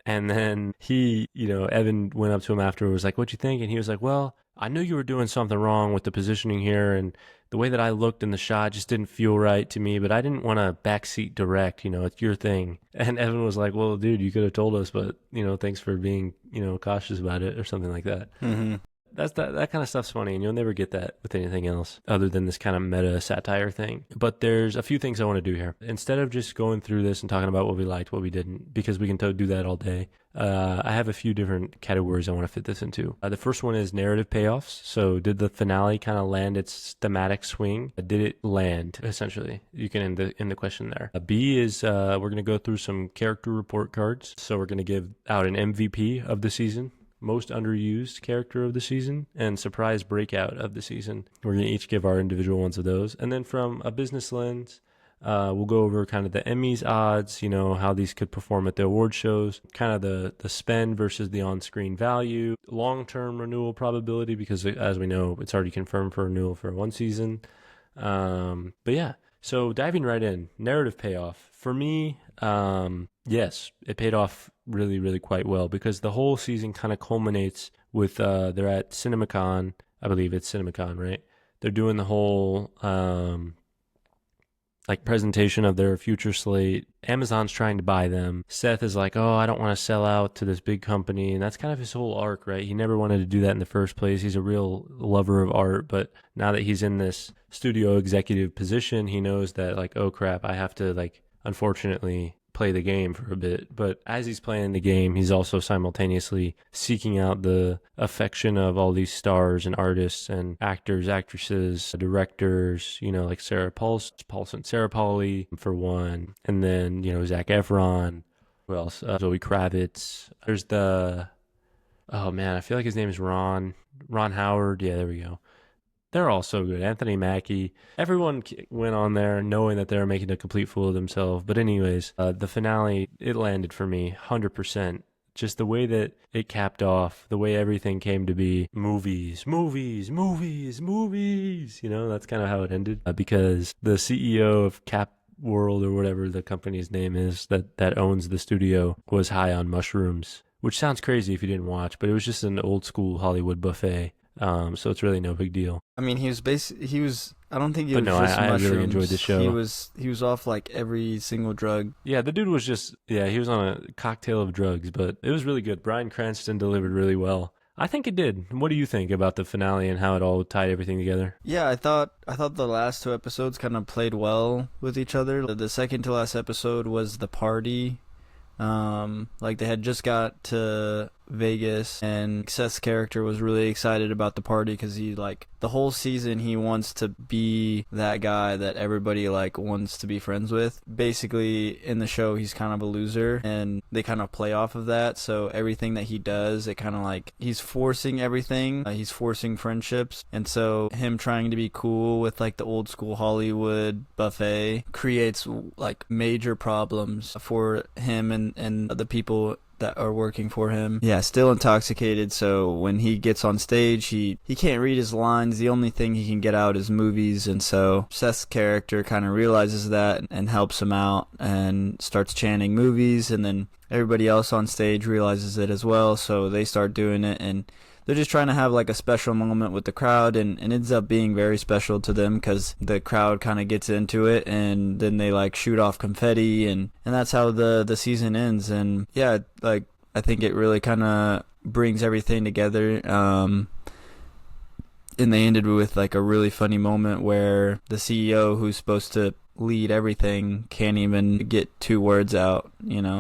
And then Evan went up to him after and was like, "What'd you think?" And he was like, "Well, I knew you were doing something wrong with the positioning here, and the way that I looked in the shot just didn't feel right to me, but I didn't want to backseat direct, it's your thing." And Evan was like, "Well, dude, you could have told us, but, thanks for being, cautious about it," or something like that. Mm-hmm. That kind of stuff's funny, and you'll never get that with anything else other than this kind of meta satire thing. But there's a few things I want to do here. Instead of just going through this and talking about what we liked, what we didn't, because we can do that all day, I have a few different categories I want to fit this into. The first one is narrative payoffs. So did the finale kind of land its thematic swing? Did it land, essentially? You can end the question there. B is we're going to go through some character report cards. So we're going to give out an MVP of the season. most underused character of the season, and surprise breakout of the season. We're going to each give our individual ones of those. And then from a business lens, we'll go over kind of the Emmys odds, how these could perform at the award shows, kind of the spend versus the on-screen value, long-term renewal probability, because as we know, it's already confirmed for renewal for one season. But yeah, so diving right in, narrative payoff. For me, yes, it paid off really, really quite well, because the whole season kind of culminates with, they're at CinemaCon. I believe it's CinemaCon, right? They're doing the whole, presentation of their future slate. Amazon's trying to buy them. Seth is like, oh, I don't want to sell out to this big company. And that's kind of his whole arc, right? He never wanted to do that in the first place. He's a real lover of art. But now that he's in this studio executive position, he knows that, like, oh crap, I have to, unfortunately play the game for a bit. But as he's playing the game, he's also simultaneously seeking out the affection of all these stars and artists and actors, actresses, directors, like Sarah Paulson, Sarah Pauli for one, and then Zac Efron. Who else? Zoe Kravitz. There's oh man, I feel like his name is Ron Howard. Yeah, there we go. They're all so good. Anthony Mackie. Everyone went on there knowing that they were making a complete fool of themselves. But anyways, the finale, it landed for me 100%. Just the way that it capped off, the way everything came to be. Movies. That's kind of how it ended. Because the CEO of Cap World, or whatever the company's name is, that owns the studio, was high on mushrooms. Which sounds crazy if you didn't watch, but it was just an old school Hollywood buffet. So it's really no big deal. I mean, he was I don't think he was just mushrooms. I really enjoyed the show. He was off every single drug. Yeah, the dude was he was on a cocktail of drugs, but it was really good. Bryan Cranston delivered really well. I think it did. What do you think about the finale and how it all tied everything together? Yeah, I thought the last two episodes kind of played well with each other. The second to last episode was the party. They had just got to Vegas, and Seth's character was really excited about the party because he, the whole season he wants to be that guy that everybody wants to be friends with. Basically, in the show he's kind of a loser, and they kind of play off of that. So everything that he does, it kind of he's forcing everything. He's forcing friendships, and so him trying to be cool with the old school Hollywood buffet creates major problems for him and the people that are working for him. Yeah, still intoxicated, so when he gets on stage, he can't read his lines. The only thing he can get out is movies, and so Seth's character kind of realizes that and helps him out and starts chanting movies, and then everybody else on stage realizes it as well, so they start doing it, and they're just trying to have a special moment with the crowd, and it ends up being very special to them because the crowd kind of gets into it, and then they shoot off confetti, and that's how the season ends. And yeah, I think it really kind of brings everything together. And they ended with a really funny moment where the CEO, who's supposed to lead everything, can't even get two words out,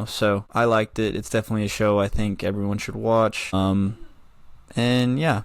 So I liked it. It's definitely a show I think everyone should watch. And yeah,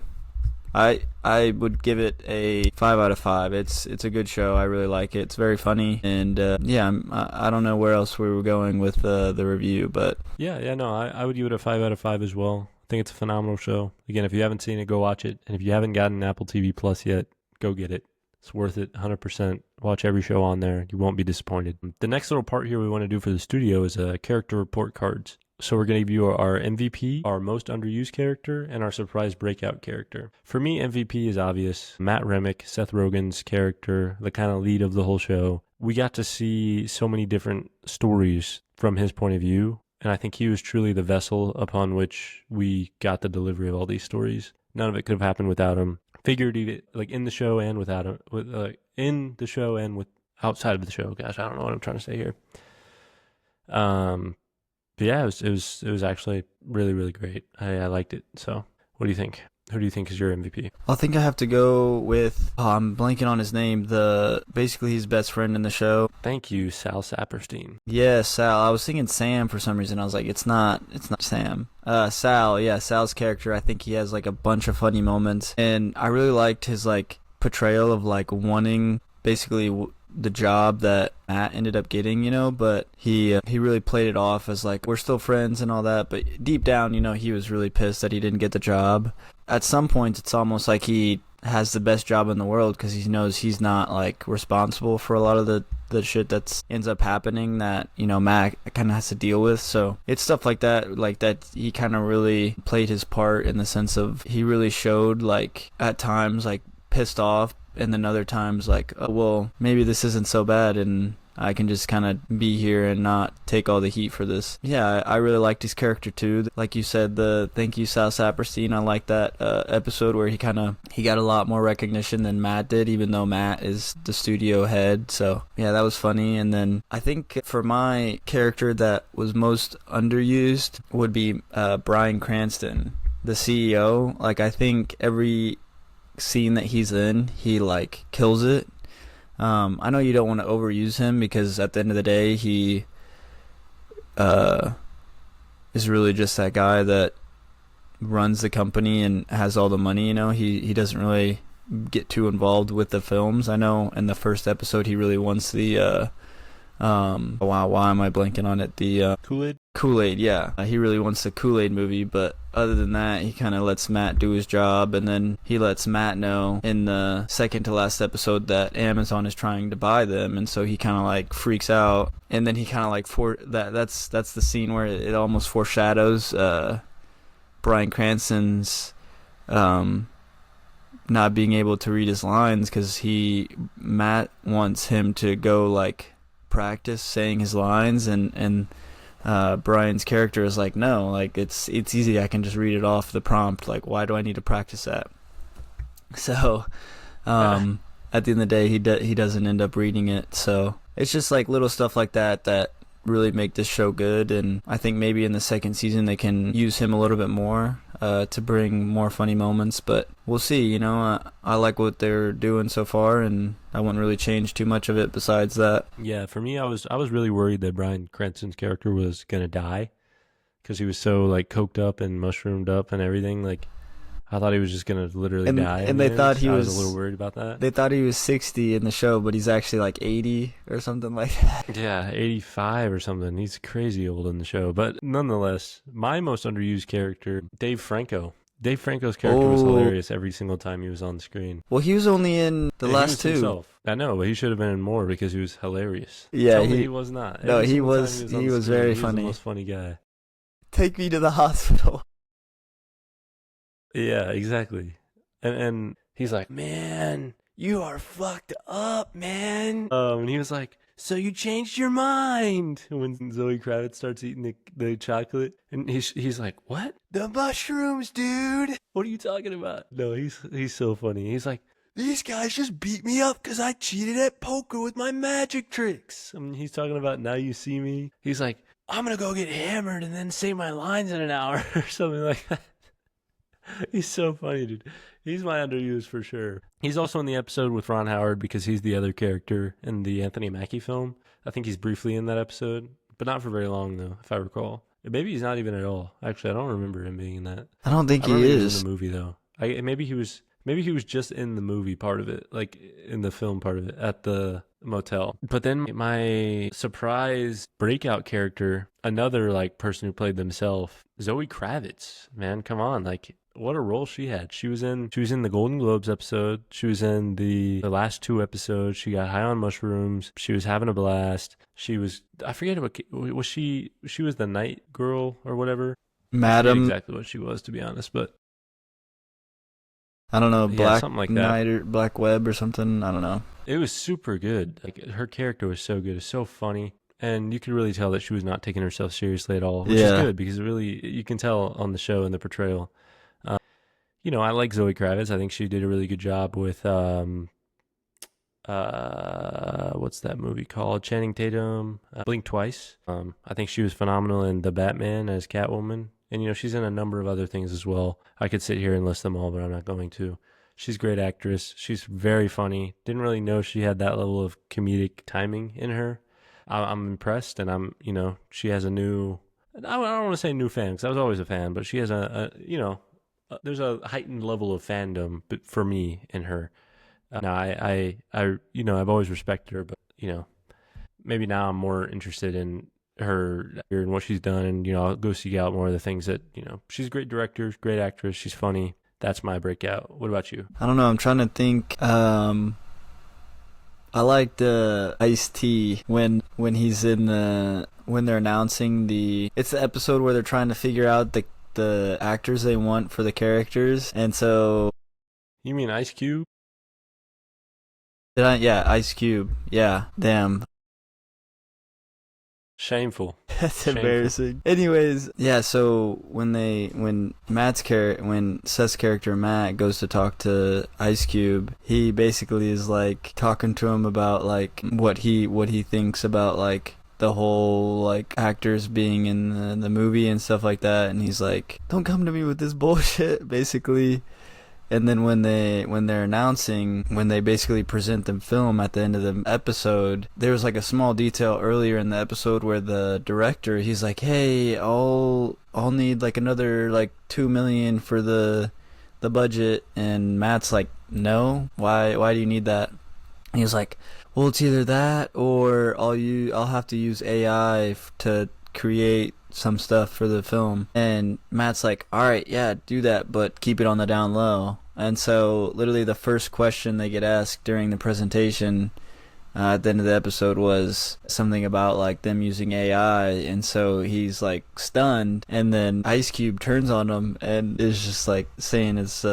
I would give it a 5 out of 5. It's a good show. I really like it. It's very funny, and I don't know where else we were going with the review, but I would give it a 5 out of 5 as well. I think it's a phenomenal show. Again, if you haven't seen it, go watch it, and if you haven't gotten Apple TV Plus yet, go get it. It's worth it, 100%. Watch every show on there. You won't be disappointed. The next little part here we want to do for the studio is character report cards. So we're going to give you our MVP, our most underused character, and our surprise breakout character. For me, MVP is obvious. Matt Remick, Seth Rogen's character, the kind of lead of the whole show. We got to see so many different stories from his point of view, and I think he was truly the vessel upon which we got the delivery of all these stories. None of it could have happened without him. Figuratively, in the show and without him, in the show and with outside of the show. Gosh, I don't know what I'm trying to say here. But yeah, it was actually really, really great. I liked it. So what do you think? Who do you think is your MVP? I think I have to go with, I'm blanking on his name, basically his best friend in the show. Thank you, Sal Saperstein. Yeah, Sal. I was thinking Sam for some reason. I was like, it's not Sam. Sal, yeah, Sal's character, I think he has a bunch of funny moments. And I really liked his portrayal of wanting, basically the job that Matt ended up getting, but he really played it off as like, we're still friends and all that, but deep down, he was really pissed that he didn't get the job. At some points, it's almost like he has the best job in the world because he knows he's not like responsible for a lot of the shit that ends up happening that Matt kind of has to deal with. So it's stuff like that he kind of really played his part in the sense of he really showed like at times like pissed off, and then other times like, oh, well, maybe this isn't so bad and I can just kind of be here and not take all the heat for this. Yeah, I really liked his character too. Like you said, the thank you Sal Saperstein, I like that episode where he got a lot more recognition than Matt did, even though Matt is the studio head. So yeah, that was funny. And then I think for my character that was most underused would be Bryan Cranston, the CEO. Like, I think every scene that he's in, he like kills it. I know you don't want to overuse him because at the end of the day, he is really just that guy that runs the company and has all the money. He doesn't really get too involved with the films. I know in the first episode he really wants the why am I blanking on it? The Kool-Aid, yeah. He really wants the Kool-Aid movie, but other than that, he kind of lets Matt do his job, and then he lets Matt know in the second to last episode that Amazon is trying to buy them, and so he kind of like freaks out, and then he kind of like that's the scene where it almost foreshadows Bryan Cranston's not being able to read his lines because Matt wants him to go like practice saying his lines, and Brian's character is like, no, like it's easy, I can just read it off the prompt, like why do I need to practice that? So at the end of the day, he doesn't end up reading it. So it's just like little stuff like that really make this show good, and I think maybe in the second season they can use him a little bit more to bring more funny moments, but we'll see. I like what they're doing so far, and I wouldn't really change too much of it besides that. Yeah, for me, I was really worried that Bryan Cranston's character was gonna die because he was so like coked up and mushroomed up and everything. Like, I thought he was just gonna literally die. And they thought I was a little worried about that. They thought he was 60 in the show, but he's actually like 80 or something like that. Yeah, 85 or something. He's crazy old in the show. But nonetheless, my most underused character, Dave Franco. Dave Franco's character was hilarious every single time he was on the screen. Well, he was only in the last two. Himself. I know, but he should have been in more because he was hilarious. Yeah, he was not. No, he was very funny. He was the most funny guy. Take me to the hospital. Yeah, exactly. And he's like, man, you are fucked up, man. And he was like, so you changed your mind when Zoe Kravitz starts eating the chocolate, and he's like, what? The mushrooms, dude. What are you talking about? No, he's so funny. He's like, these guys just beat me up because I cheated at poker with my magic tricks. I mean, he's talking about Now You See Me. He's like, I'm gonna go get hammered and then say my lines in an hour or something like that. He's so funny, dude. He's my underused for sure. He's also in the episode with Ron Howard because he's the other character in the Anthony Mackie film. I think he's briefly in that episode, but not for very long, though, if I recall. Maybe he's not even at all. Actually, I don't remember him being in that. I don't think he is. He was in the movie, though. Maybe he was just in the movie part of it, like in the film part of it, at the motel. But then my surprise breakout character, another like person who played themselves, Zoe Kravitz. Man, come on, like what a role she had. She was in the Golden Globes episode. She was in the last two episodes. She got high on mushrooms. She was having a blast. She was, I forget what was she was the night girl or whatever. Madam, exactly what she was, to be honest, but I don't know, Black something like Knight that. Or Black Web or something. I don't know. It was super good. Like, her character was so good. It was so funny. And you could really tell that she was not taking herself seriously at all, which is good because you can tell on the show and the portrayal. I like Zoe Kravitz. I think she did a really good job with, what's that movie called? Channing Tatum, Blink Twice. I think she was phenomenal in The Batman as Catwoman. And, she's in a number of other things as well. I could sit here and list them all, but I'm not going to. She's a great actress. She's very funny. Didn't really know she had that level of comedic timing in her. I'm impressed, and she has a new, I don't want to say new fan, because I was always a fan, but she has there's a heightened level of fandom for me in her. Now, I've always respected her, but maybe now I'm more interested in her and what she's done, and I'll go seek out more of the things that she's a great director, great actress, she's funny. That's my breakout. What about you? I don't know. I'm trying to think. I liked Ice-T when he's in when they're announcing it's the episode where they're trying to figure out the actors they want for the characters, and so. You mean Ice Cube? Yeah, Ice Cube. Yeah, damn. Shameful. That's embarrassing. Anyways, yeah, so when Seth's character Matt goes to talk to Ice Cube, he basically is like talking to him about like what he thinks about like the whole like actors being in the movie and stuff like that, and he's like, "Don't come to me with this bullshit," basically. And then when they basically present the film at the end of the episode, there was like a small detail earlier in the episode where the director, he's like, "Hey, I'll need like another like $2 million for the budget," and Matt's like, "No, why do you need that?" And he was like, "Well, it's either that or I'll have to use AI to create some stuff for the film." And Matt's like, "All right, yeah, do that, but keep it on the down low." And so literally the first question they get asked during the presentation at the end of the episode was something about like them using AI, and so he's like stunned, and then Ice Cube turns on him and is just like saying it's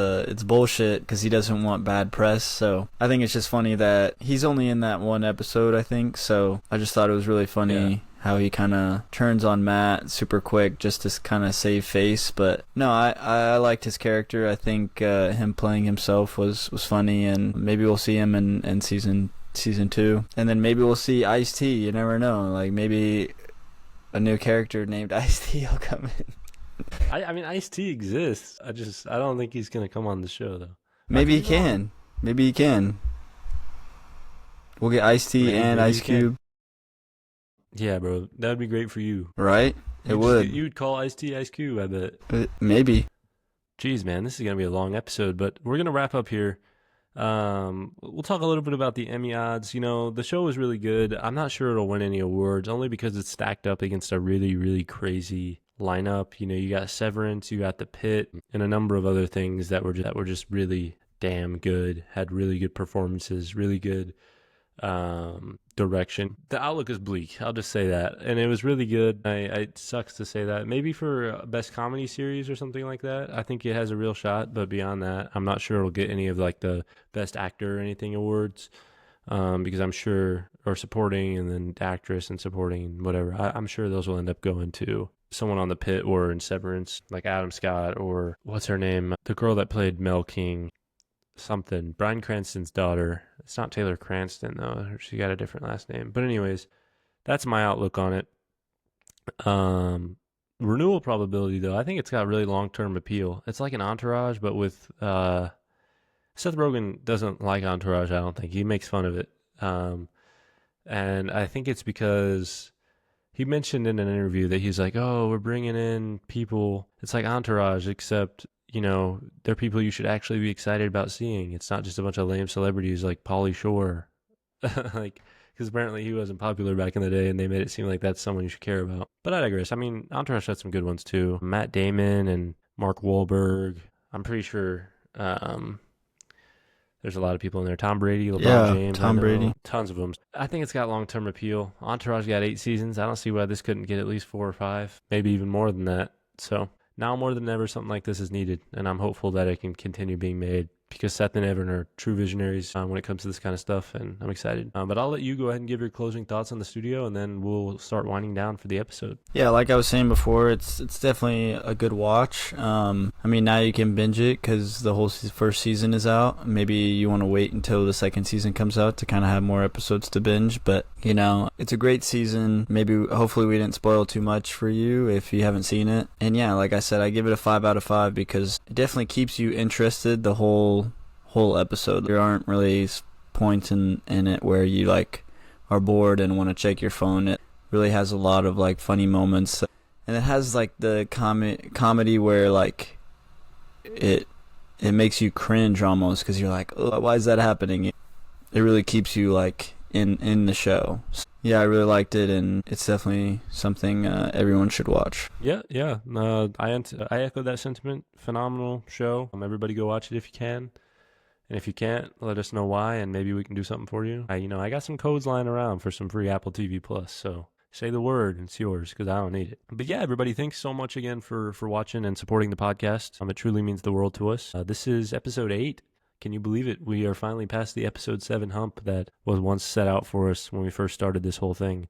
bullshit because he doesn't want bad press. So I think it's just funny that he's only in that one episode, I think, so I just thought it was really funny how he kind of turns on Matt super quick just to kind of save face. But no, I liked his character. I think him playing himself was funny, and maybe we'll see him in season 2, and then maybe we'll see Ice-T. You never know, like maybe a new character named Ice-T will come in. I mean, Ice-T exists. I don't think he's gonna come on the show though. Maybe he can. We'll get Ice-T and Ice Cube. Yeah, bro, that would be great for you. Right? You'd call Ice-T Ice Cube, I bet. Maybe. Jeez, man, this is going to be a long episode, but we're going to wrap up here. We'll talk a little bit about the Emmy odds. The show was really good. I'm not sure it'll win any awards, only because it's stacked up against a really, really crazy lineup. You got Severance, you got The Pit, and a number of other things that were just really damn good, had really good performances, really good direction. The outlook is bleak, I'll just say that, and it was really good. It sucks to say that. Maybe for best comedy series or something like that, I think it has a real shot, but beyond that, I'm not sure it'll get any of like the best actor or anything awards, because I'm sure, or supporting, and then actress and supporting, whatever, I'm sure those will end up going to someone on The Pit or in Severance, like Adam Scott, or what's her name, the girl that played Mel King, something, Bryan Cranston's daughter. It's not Taylor Cranston though, she got a different last name. But anyways, that's my outlook on it. Renewal probability though, I think it's got really long-term appeal. It's like an Entourage, but with Seth Rogen doesn't like Entourage, I don't think. He makes fun of it, and I think it's because he mentioned in an interview that he's like, "Oh, we're bringing in people, it's like Entourage, except they're people you should actually be excited about seeing. It's not just a bunch of lame celebrities like Pauly Shore." Like, because apparently he wasn't popular back in the day, and they made it seem like that's someone you should care about. But I digress. I mean, Entourage had some good ones too. Matt Damon and Mark Wahlberg. I'm pretty sure there's a lot of people in there. Tom Brady, LeBron James. Tom Brady. Tons of them. I think it's got long-term appeal. Entourage got 8 seasons. I don't see why this couldn't get at least 4 or 5, maybe even more than that. So now more than ever, something like this is needed, and I'm hopeful that it can continue being made, because Seth and Evan are true visionaries when it comes to this kind of stuff, and I'm excited. But I'll let you go ahead and give your closing thoughts on the studio, and then we'll start winding down for the episode. Yeah, like I was saying before, it's definitely a good watch. I mean, now you can binge it because the whole first season is out. Maybe you want to wait until the second season comes out to kind of have more episodes to binge, but it's a great season. Hopefully we didn't spoil too much for you if you haven't seen it. And yeah, like I said, I give it a 5 out of 5 because it definitely keeps you interested the whole episode. There aren't really points in it where you like are bored and want to check your phone. It really has a lot of like funny moments, and it has like the comedy where like it makes you cringe almost because you're like, oh, why is that happening? It really keeps you like in the show. Yeah, I really liked it, and it's definitely something everyone should watch. Yeah. I echo that sentiment. Phenomenal show. Everybody go watch it if you can. And if you can't, let us know why, and maybe we can do something for you. I got some codes lying around for some free Apple TV Plus, so say the word and it's yours, because I don't need it. But yeah, everybody, thanks so much again for watching and supporting the podcast. It truly means the world to us. This is episode 8. Can you believe it? We are finally past the episode 7 hump that was once set out for us when we first started this whole thing.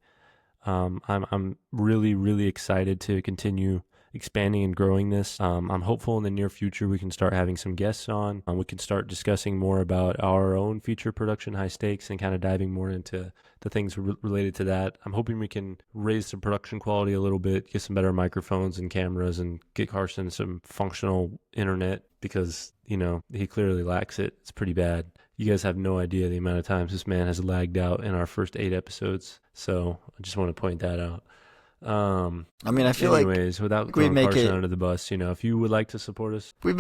I'm really, really excited to continue expanding and growing this. I'm hopeful in the near future we can start having some guests on. We can start discussing more about our own feature production, High Stakes, and kind of diving more into the things related to that. I'm hoping we can raise the production quality a little bit, get some better microphones and cameras, and get Carson some functional internet, because, he clearly lacks it. It's pretty bad. You guys have no idea the amount of times this man has lagged out in our first 8 episodes. So I just want to point that out. I feel anyways, without throwing Carson under the bus, if you would like to support us, I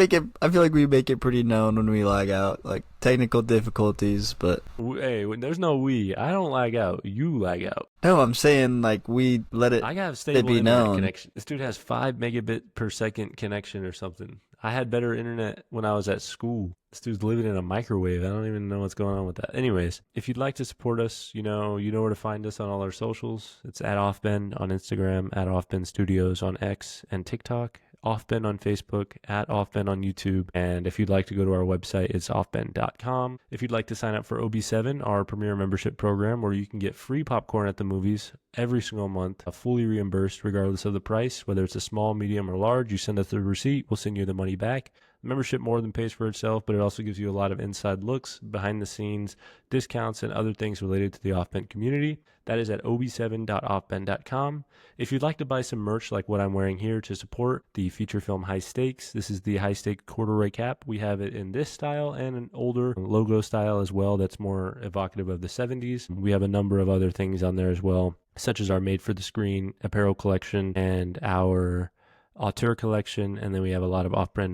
feel like we make it pretty known when we lag out, like technical difficulties, but hey, there's no we. I don't lag out. You lag out. No, I'm saying like we let it. I have stable be internet known. connection. This dude has 5 megabit per second connection or something. I had better internet when I was at school. This dude's living in a microwave. I don't even know what's going on with that. Anyways, if you'd like to support us, you know where to find us on all our socials. It's at OFFBEND on Instagram, at OFFBEND Studios on X and TikTok, OFFBEND on Facebook, at OFFBEND on YouTube. And if you'd like to go to our website, it's offbend.com. If you'd like to sign up for OB7, our premier membership program, where you can get free popcorn at the movies every single month, fully reimbursed regardless of the price, whether it's a small, medium, or large. You send us the receipt, we'll send you the money back. Membership more than pays for itself, but it also gives you a lot of inside looks, behind the scenes, discounts, and other things related to the OFFBEND community. That is at ob7.offbend.com. If you'd like to buy some merch like what I'm wearing here to support the feature film High Stakes, this is the High Stake corduroy cap. We have it in this style and an older logo style as well that's more evocative of the 70s. We have a number of other things on there as well, such as our made-for-the-screen apparel collection and our auteur collection, and then we have a lot of off-brand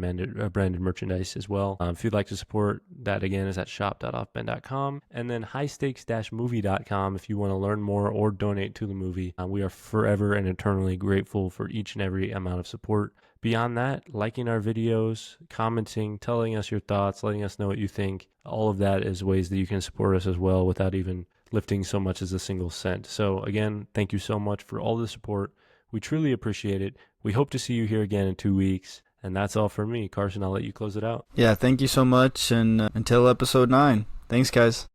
branded merchandise as well. If you'd like to support that, again, is at shop.offbend.com, and then highstakes-movie.com if you want to learn more or donate to the movie. We are forever and eternally grateful for each and every amount of support. Beyond that, liking our videos, commenting, telling us your thoughts, letting us know what you think, all of that is ways that you can support us as well without even lifting so much as a single cent. So again, thank you so much for all the support. We truly appreciate it. We hope to see you here again in 2 weeks. And that's all for me. Carson, I'll let you close it out. Yeah, thank you so much. And until episode 9. Thanks, guys.